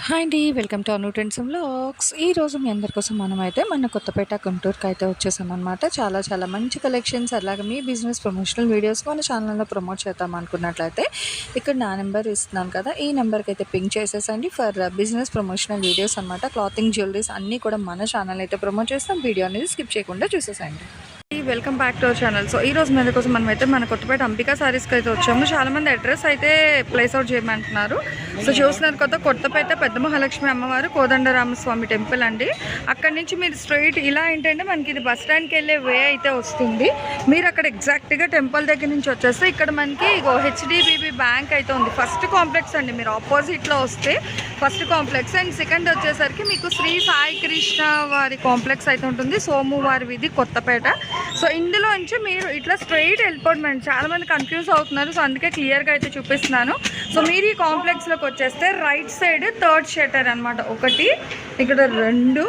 Hi అండి, welcome to Anu trends vlogs. ఈరోజు మీ అందరి కోసం మనమైతే మన కొత్తపేట గుంటూరుకి అయితే వచ్చేసామన్నమాట. చాలా మంచి కలెక్షన్స్, అలాగే మీ బిజినెస్ ప్రమోషనల్ వీడియోస్ మన ఛానల్లో ప్రమోట్ చేద్దాం అనుకున్నట్లయితే ఇక్కడ నా నెంబర్ ఇస్తున్నాను కదా, ఈ నెంబర్కి అయితే పింక్ చేసేసండి ఫర్ బిజినెస్ ప్రమోషనల్ వీడియోస్ అనమాట. క్లాతింగ్, జ్యువెలరీస్ అన్నీ కూడా మన ఛానల్ అయితే ప్రమోట్ చేస్తాం. వీడియో అనేది స్కిప్ చేయకుండా చూసేసండి. Welcome back to our channel. So ఈ రోజు మీద కోసం మనమైతే మన కొత్తపేట అంబికా సారీస్కి అయితే వచ్చాము. చాలా మంది అడ్రస్ అయితే ప్లేస్ అవుట్ చేయమంటున్నారు. సో చూస్తున్నారు కదా, కొత్తపేట పెద్ద మహాలక్ష్మి అమ్మవారు కోదండరామస్వామి టెంపుల్ అండి. అక్కడి నుంచి మీరు స్ట్రైట్ ఇలా ఏంటంటే మనకి ఇది బస్ స్టాండ్కి వెళ్ళే వే అయితే వస్తుంది. మీరు అక్కడ ఎగ్జాక్ట్గా టెంపుల్ దగ్గర నుంచి వచ్చేస్తే ఇక్కడ మనకి హెచ్డిబిబి బ్యాంక్ అయితే ఉంది. ఫస్ట్ కాంప్లెక్స్ అండి, మీరు ఆపోజిట్లో వస్తే ఫస్ట్ కాంప్లెక్స్. అండ్ సెకండ్ వచ్చేసరికి మీకు శ్రీ సాయి కృష్ణ వారి కాంప్లెక్స్ అయితే ఉంటుంది, సోమువారి వీధి కొత్తపేట. సో ఇందులో నుంచి మీరు ఇట్లా స్ట్రైట్ వెళ్ళిపోవడం. చాలా మంది కన్ఫ్యూజ్ అవుతున్నారు, సో అందుకే క్లియర్గా అయితే చూపిస్తున్నాను. సో మీరు ఈ కాంప్లెక్స్లోకి వచ్చేస్తే రైట్ సైడ్ థర్డ్ షట్టర్ అనమాట, ఒకటి ఇక్కడ రెండు,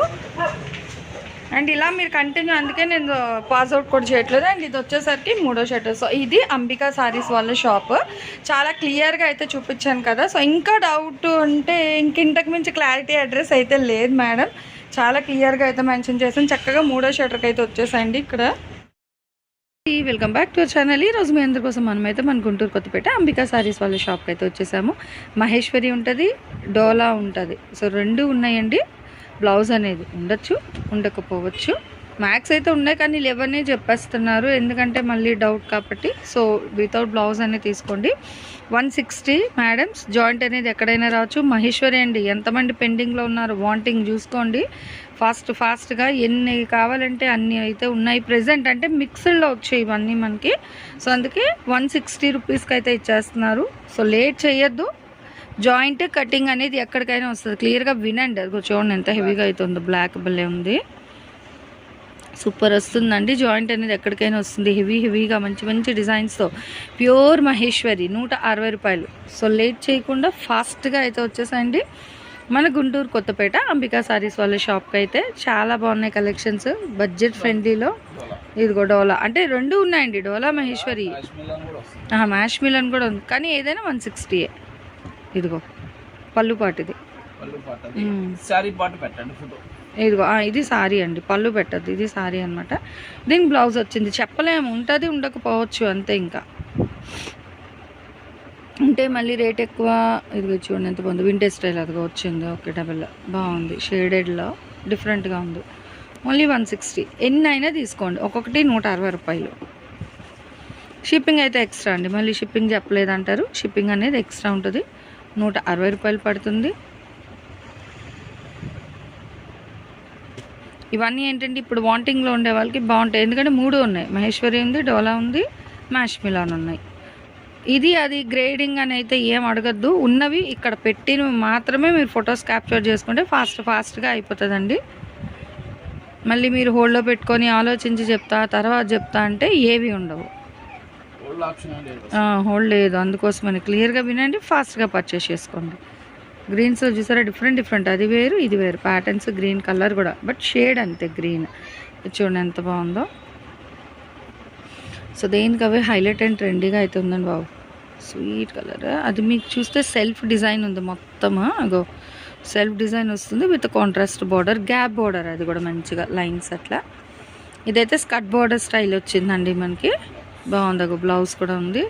అండ్ ఇలా మీరు కంటిన్యూ, అందుకే నేను పాస్అవుట్ కూడా చేయట్లేదు. అండ్ ఇది వచ్చేసరికి మూడో షట్టర్. సో ఇది అంబికా సారీస్ వాళ్ళ షాప్. చాలా క్లియర్గా అయితే చూపించాను కదా. సో ఇంకా డౌట్ ఉంటే ఇంతకు మించి క్లారిటీ అడ్రస్ అయితే లేదు మేడం, చాలా క్లియర్గా అయితే మెన్షన్ చేసాను. చక్కగా మూడో షట్టర్కి అయితే వచ్చేసండి ఇక్కడ. Welcome back to our channel. ఈ రోజు మీ అందరి కోసం మనమైతే మన గుంటూరు కొత్తపేట అంబికా సారీస్ వాళ్ళ షాప్కి అయితే వచ్చేసాము. మహేశ్వరి ఉంటుంది, డోలా ఉంటుంది. సో రెండు ఉన్నాయండి. బ్లౌజ్ అనేది ఉండొచ్చు, ఉండకపోవచ్చు. మ్యాక్స్ అయితే ఉన్నాయి కానీ లెవెనే చెప్పేస్తున్నారు, ఎందుకంటే మళ్ళీ డౌట్ కాబట్టి. సో వితౌట్ బ్లౌజ్ అనేది తీసుకోండి. 160 మేడమ్స్. జాయింట్ అనేది ఎక్కడైనా రావచ్చు. మహేశ్వరి అండి, ఎంతమంది పెండింగ్లో ఉన్నారు, వాంటింగ్ చూసుకోండి. ఫాస్ట్గా ఎన్ని కావాలంటే అన్నీ అయితే ఉన్నాయి. ప్రెజెంట్ అంటే మిక్స్డ్లో వచ్చాయి ఇవన్నీ మనకి. సో అందుకే 160 రూపీస్కి అయితే ఇచ్చేస్తున్నారు. సో లేట్ చేయొద్దు. జాయింట్ కటింగ్ అనేది ఎక్కడికైనా వస్తుంది, క్లియర్గా వినండి. అది చూడండి ఎంత హెవీగా అవుతుందో, బ్లాక్ భలే ఉంది, సూపర్ వస్తుందండి. జాయింట్ అనేది ఎక్కడికైనా వస్తుంది, హెవీగా మంచి డిజైన్స్తో. ప్యూర్ మహేశ్వరి 160 రూపాయలు. సో లేట్ చేయకుండా ఫాస్ట్గా అయితే వచ్చేసండి మన గుంటూరు కొత్తపేట అంబికా సారీస్ వాళ్ళ షాప్కి అయితే. చాలా బాగున్నాయి కలెక్షన్స్, బడ్జెట్ ఫ్రెండ్లీలో. ఇదిగో డోలా అంటే రెండు ఉన్నాయండి, డోలా మహేశ్వరి, మ్యాష్ మిలన్ కూడా ఉంది, కానీ ఏదైనా 160. ఇదిగో పళ్ళు పాటిది, ఇదిగో ఇది సారీ అండి, పళ్ళు పెట్టద్దు, ఇది సారీ అనమాట. దీనికి బ్లౌజ్ వచ్చింది, చెప్పలేము, ఉంటుంది ఉండకపోవచ్చు అంతే. ఇంకా ఉంటే మళ్ళీ రేట్ ఎక్కువ. ఇదిగో చూడండి ఎంత బాగుంది, వింటేజ్ స్టైల్ అదిగో వచ్చింది. ఓకే, డబల్ బాగుంది, షేడెడ్లో డిఫరెంట్గా ఉంది. ఓన్లీ 160. ఎన్ని అయినా తీసుకోండి, ఒక్కొక్కటి 160 రూపాయలు. షిప్పింగ్ అయితే ఎక్స్ట్రా అండి, మళ్ళీ షిప్పింగ్ చెప్పలేదంటారు. షిప్పింగ్ అనేది ఎక్స్ట్రా ఉంటుంది, 160 రూపాయలు పడుతుంది. ఇవన్నీ ఏంటంటే ఇప్పుడు వాంటింగ్లో ఉండే వాళ్ళకి బాగుంటాయి, ఎందుకంటే మూడు ఉన్నాయి, మహేశ్వరి ఉంది, డోలా ఉంది, మ్యాష్ మిలాన్ ఉన్నాయి. ఇది అది గ్రేడింగ్ అని అయితే ఏం అడగద్దు, ఉన్నవి ఇక్కడ పెట్టినవి మాత్రమే మీరు ఫొటోస్ క్యాప్చర్ చేసుకుంటే ఫాస్ట్గా అయిపోతుందండి. మళ్ళీ మీరు హోల్డ్లో పెట్టుకొని ఆలోచించి తర్వాత చెప్తా అంటే ఏవి ఉండవు, హోల్డ్ లేదు. అందుకోసమని క్లియర్గా వినండి, ఫాస్ట్గా పర్చేస్ చేసుకోండి. గ్రీన్స్లో చూసారా, డిఫరెంట్, అది వేరు ఇది వేరు ప్యాటర్న్స్. గ్రీన్ కలర్ కూడా, బట్ షేడ్ అంతే గ్రీన్. చూడండి ఎంత బాగుందో. సో దేనికి అవే హైలైట్ అండ్ ట్రెండీగా అయితే ఉందండి బాబు, స్వీట్ కలర్. అది మీకు చూస్తే సెల్ఫ్ డిజైన్ ఉంది మొత్తం, అగో సెల్ఫ్ డిజైన్ వస్తుంది with contrast border, gap border, అది కూడా మంచిగా లైన్స్ అట్లా. ఇదైతే స్కర్ట్ బార్డర్ స్టైల్ వచ్చిందండి మనకి, బాగుంది. అగో బ్లౌజ్ కూడా ఉంది.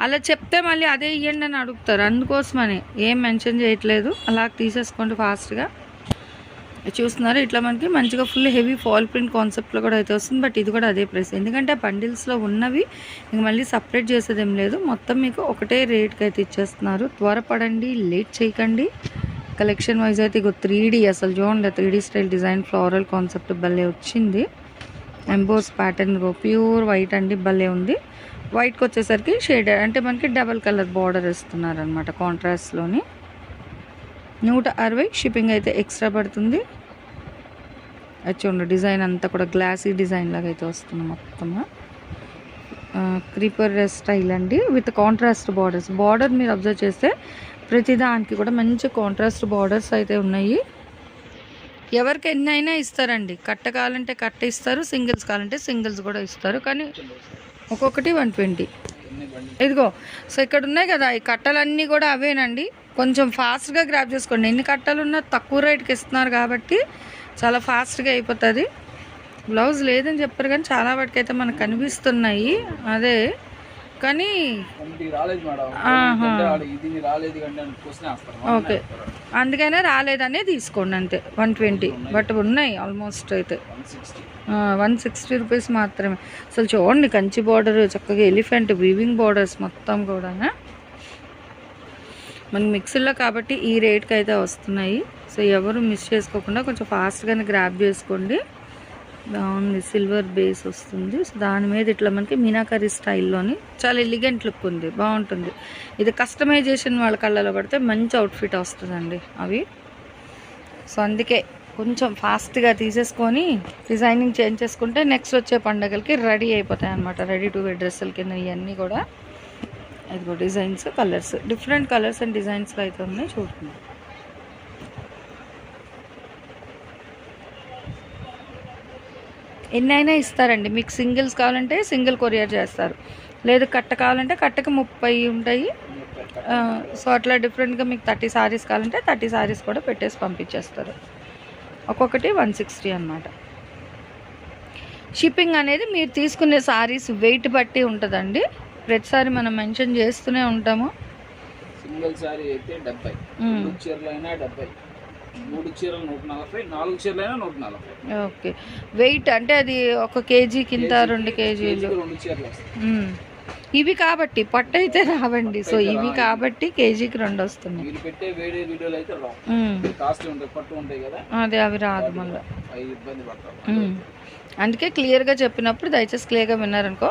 అలా చెప్తే మళ్ళీ అదే ఇవ్వండి అని అడుగుతారు, అందుకోసమని ఏం మెన్షన్ చేయట్లేదు. అలా తీసేసుకోండి ఫాస్ట్గా. చూస్తున్నారు ఇట్లా మనకి మంచిగా ఫుల్ హెవీ ఫాల్ ప్రింట్ కాన్సెప్ట్లో కూడా అయితే వస్తుంది. బట్ ఇది కూడా అదే ప్రైస్, ఎందుకంటే బండిల్స్లో ఉన్నవి ఇంక మళ్ళీ సపరేట్ చేసేదేం లేదు, మొత్తం మీకు ఒకటే రేట్కి అయితే ఇచ్చేస్తున్నారు. త్వరపడండి, లేట్ చేయకండి. కలెక్షన్ వైజ్ అయితే ఇగో 3D, అసలు చూడండి 3D style design, floral concept భలే వచ్చింది. ఎంబోస్ ప్యాటర్న్, ప్యూర్ వైట్ అండి, భలే ఉంది. వైట్కి వచ్చేసరికి షేడ్ అంటే మనకి డబల్ కలర్ బార్డర్ ఇస్తున్నారు అనమాట కాంట్రాస్ట్లోని. 160. షిప్పింగ్ అయితే ఎక్స్ట్రా పడుతుంది. అది చూడండి డిజైన్ అంతా కూడా గ్లాసీ డిజైన్ లాగా అయితే వస్తుంది మొత్తము. క్రీపర్ స్టైల్ అండి విత్ కాంట్రాస్ట్ బార్డర్స్. బార్డర్ మీరు అబ్జర్వ్ చేస్తే ప్రతిదానికి కూడా మంచి కాంట్రాస్ట్ బార్డర్స్ అయితే ఉన్నాయి. ఎవరికి ఎన్ని అయినా ఇస్తారండి, కట్ట కావాలంటే కట్ట ఇస్తారు, సింగిల్స్ కావాలంటే సింగిల్స్ కూడా ఇస్తారు, కానీ ఒక్కొక్కటి 120. ఇదిగో సో ఇక్కడ ఉన్నాయి కదా, ఈ కట్టలన్నీ కూడా అవేనండి. కొంచెం ఫాస్ట్గా గ్రాప్ చేసుకోండి. ఎన్ని కట్టలు ఉన్నా తక్కువ రేట్కి ఇస్తున్నారు కాబట్టి చాలా ఫాస్ట్గా అయిపోతుంది. బ్లౌజ్ లేదని చెప్పారు కానీ చాలా వాటికి అయితే మనకు కనిపిస్తున్నాయి. అదే కానీ ఓకే, అందుకనే రాలేదనే తీసుకోండి అంతే. 120 బట్ ఉన్నాయి ఆల్మోస్ట్ అయితే 160 రూపీస్ మాత్రమే. అసలు చూడండి కంచి బార్డర్, చక్కగా ఎలిఫెంట్ వీవింగ్ బార్డర్స్ మొత్తం కూడా మనకి మిక్సీలో కాబట్టి ఈ రేట్కి అయితే వస్తున్నాయి. సో ఎవరు మిస్ చేసుకోకుండా కొంచెం ఫాస్ట్గానే గ్రాప్ చేసుకోండి. బాగుంది, సిల్వర్ బేస్ వస్తుంది. సో దాని మీద ఇట్లా మనకి మీనాకరీ స్టైల్లోని చాలా ఎలిగెంట్ లుక్ ఉంది, బాగుంటుంది. ఇది కస్టమైజేషన్ వాళ్ళ కళ్ళలో పడితే మంచి అవుట్ఫిట్ వస్తుందండి అవి. సో అందుకే కొంచెం ఫాస్ట్గా తీసేసుకొని డిజైనింగ్ చేంజ్ చేసుకుంటే నెక్స్ట్ వచ్చే పండుగలకి రెడీ అయిపోతాయి అన్నమాట. రెడీ టు వేర్ డ్రెస్సుల కింద ఇవన్నీ కూడా. ఇదిగో designs, colours, different colours and డిజైన్స్లో అయితే ఉన్నాయి, చూడండి. ఎన్నైనా ఇస్తారండి. మీకు సింగిల్స్ కావాలంటే సింగిల్ కొరియర్ చేస్తారు, లేదు కట్ట కావాలంటే కట్టకి 30 ఉంటాయి. సో అట్లా డిఫరెంట్గా మీకు 30 సారీస్ కావాలంటే 30 సారీస్ కూడా పెట్టేసి పంపించేస్తారు. ఒక్కొక్కటి 160 అన్నమాట. షిప్పింగ్ అనేది మీరు తీసుకునే సారీస్ వెయిట్ బట్టి ఉంటుందండి. ప్రతిసారి మనం మెన్షన్ చేస్తూనే ఉంటాము. సింగిల్ సారీ అయితే 70, 2 చీరలు అయినా 70, 3 చీరలు 140, 4 చీరలు అయినా 140. ఓకే, వెయిట్ అంటే అది 1 కేజీ కింద 2 కేజీలు. 2 చీరలు వస్తాయి ఇవి కాబట్టి పట్టు అయితే రావండి. సో ఇవి కాబట్టి కేజీకి 2 వస్తున్నాయి. మీరు పెట్టే వేరే వీడియోలు అయితే రావు, కాస్ట్లీ ఉంటాయి, పట్టు ఉంటాయి కదా, అదే అవి రాదు మళ్ళీ, ఇబ్బంది పడతారు. అందుకే క్లియర్గా చెప్పినప్పుడు దయచేసి క్లియర్గా విన్నారనుకో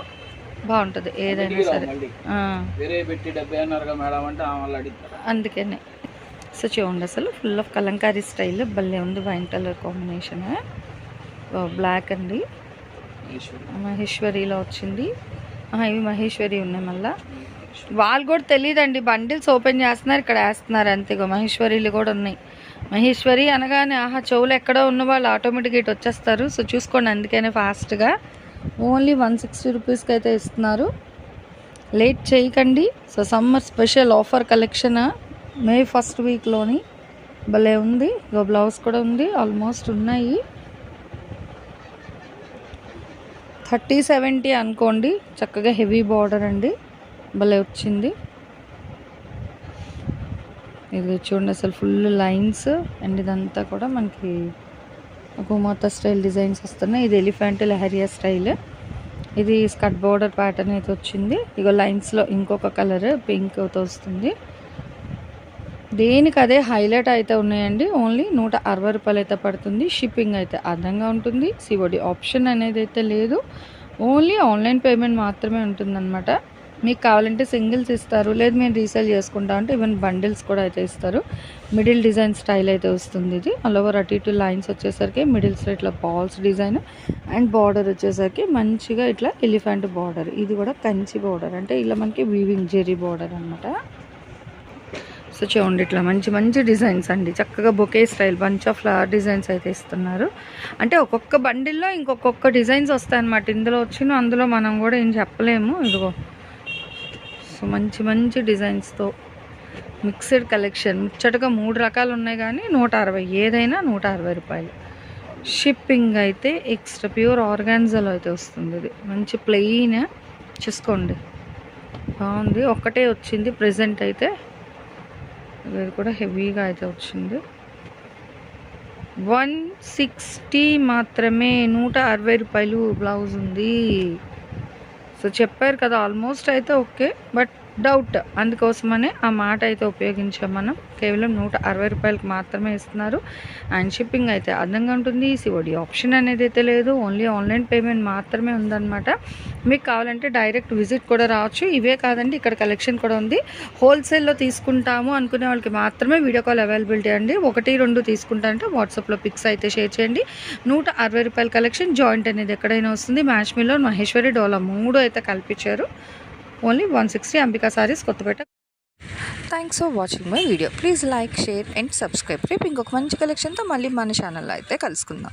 బాగుంటుంది ఏదైనా సరే. వేరే పెట్టి 70 అన్నారుగా మేడం అంటే వాళ్ళు అడుగుతారు, అందుకనే. సో చూడండి అసలు ఫుల్ ఆఫ్ కలంకారీ స్టైల్ భలే ఉంది. వైన్ కలర్ కాంబినేషన్, బ్లాక్ అండి, మహేశ్వరిలో వచ్చింది. ఇవి మహేశ్వరి ఉన్నాయి. మళ్ళీ వాళ్ళు కూడా తెలియదండి, బండిల్స్ ఓపెన్ చేస్తున్నారు, ఇక్కడ వేస్తున్నారు అంతేగా. మహేశ్వరిలు కూడా ఉన్నాయి. మహేశ్వరి అనగానే ఆహా చెవులు ఎక్కడో ఉన్న వాళ్ళు ఆటోమేటిక్గా ఇటు వచ్చేస్తారు. సో చూసుకోండి, అందుకనే ఫాస్ట్గా ఓన్లీ 160 రూపీస్కి అయితే ఇస్తున్నారు. లేట్ చేయకండి. So summer special offer collection May 1st వీక్లోని భలే ఉంది. ఇగో బ్లౌజ్ కూడా ఉంది, ఆల్మోస్ట్ ఉన్నాయి. 30-70 అనుకోండి. చక్కగా హెవీ బార్డర్ అండి, భలే వచ్చింది. ఇది చూడండి అసలు ఫుల్ లైన్స్ అండ్ ఇదంతా కూడా మనకి గోమాత స్టైల్ డిజైన్స్ వస్తున్నాయి. ఇది ఎలిఫెంట్ లహరియా స్టైల్. ఇది స్కర్ట్ బార్డర్ ప్యాటర్న్ అయితే వచ్చింది. ఇగో లైన్స్లో ఇంకొక కలర్ పింక్ అయితే వస్తుంది. దేనికి అదే హైలైట్ అయితే ఉన్నాయండి. ఓన్లీ 160 రూపాయలు అయితే పడుతుంది. షిప్పింగ్ అయితే అదనంగా ఉంటుంది. సిఓడి ఆప్షన్ అనేది అయితే లేదు, ఓన్లీ ఆన్లైన్ పేమెంట్ మాత్రమే ఉంటుందన్నమాట. మీకు కావాలంటే సింగిల్స్ ఇస్తారు, లేదు మేము రీసేల్ చేసుకుంటాం అంటే ఈవెన్ బండిల్స్ కూడా అయితే ఇస్తారు. మిడిల్ డిజైన్ స్టైల్ అయితే వస్తుంది. ఇది ఆల్ ఓవర్ అటు ఇటు లైన్స్ వచ్చేసరికి మిడిల్స్లో ఇట్లా బాల్స్ డిజైన్ అండ్ బార్డర్ వచ్చేసరికి మంచిగా ఇట్లా ఎలిఫెంట్ బార్డర్. ఇది కూడా కంచి బార్డర్, అంటే ఇలా మనకి వీవింగ్ జెరీ బార్డర్ అనమాట. సో చూడండి ఇట్లా మంచి మంచి డిజైన్స్ అండి, చక్కగా bouquet style bunch of flower designs అయితే ఇస్తున్నారు. అంటే ఒక్కొక్క బండిల్లో ఇంకొక డిజైన్స్ వస్తాయన్నమాట. ఇందులో వచ్చిన అందులో మనం కూడా ఏం చెప్పలేము. ఇదిగో సో మంచి మంచి డిజైన్స్తో మిక్స్డ్ కలెక్షన్. ముచ్చటగా 3 రకాలు ఉన్నాయి కానీ 160, ఏదైనా 160 రూపాయలు. షిప్పింగ్ అయితే ఎక్స్ట్రా ప్యూర్ ఆర్గాన్జాలో అయితే వస్తుంది. ఇది మంచి ప్లెయిన్ చూసుకోండి, బాగుంది. ఒక్కటే వచ్చింది ప్రెజెంట్ అయితే, ఇది కూడా హెవీగా అయితే వచ్చింది. 160 మాత్రమే, 160 రూపాయలు బ్లౌజ్ ఉంది. సో చెప్పారు కదా ఆల్మోస్ట్ అయితే ఓకే, బట్ డౌట్, అందుకోసమనే ఆ మాట అయితే ఉపయోగించాం మనం. కేవలం 160 రూపాయలకి మాత్రమే ఇస్తున్నారు. అండ్ షిప్పింగ్ అయితే అదనంగా ఉంటుంది. సిఓడి ఆప్షన్ అనేది అయితే లేదు, ఓన్లీ ఆన్లైన్ పేమెంట్ మాత్రమే ఉందన్నమాట. మీకు కావాలంటే డైరెక్ట్ విజిట్ కూడా రావచ్చు. ఇవే కాదండి, ఇక్కడ కలెక్షన్ కూడా ఉంది. హోల్సేల్లో తీసుకుంటాము అనుకునే వాళ్ళకి మాత్రమే వీడియో కాల్ అవైలబిలిటీ అండి. 1-2 తీసుకుంటారంటే వాట్సాప్లో పిక్స్ అయితే షేర్ చేయండి. 160 రూపాయల కలెక్షన్. జాయింట్ అనేది ఎక్కడైనా వస్తుంది. మ్యాచ్ మిల్లో మహేశ్వరి డోలా 3 అయితే కల్పించారు. Only 160 Ambika sarees, Kothapeta. Thanks for watching my video. Please like, share and subscribe. రేపు ఇంకొక మంచి కలెక్షన్తో మళ్ళీ మన ఛానల్లో అయితే కలుసుకుందాం.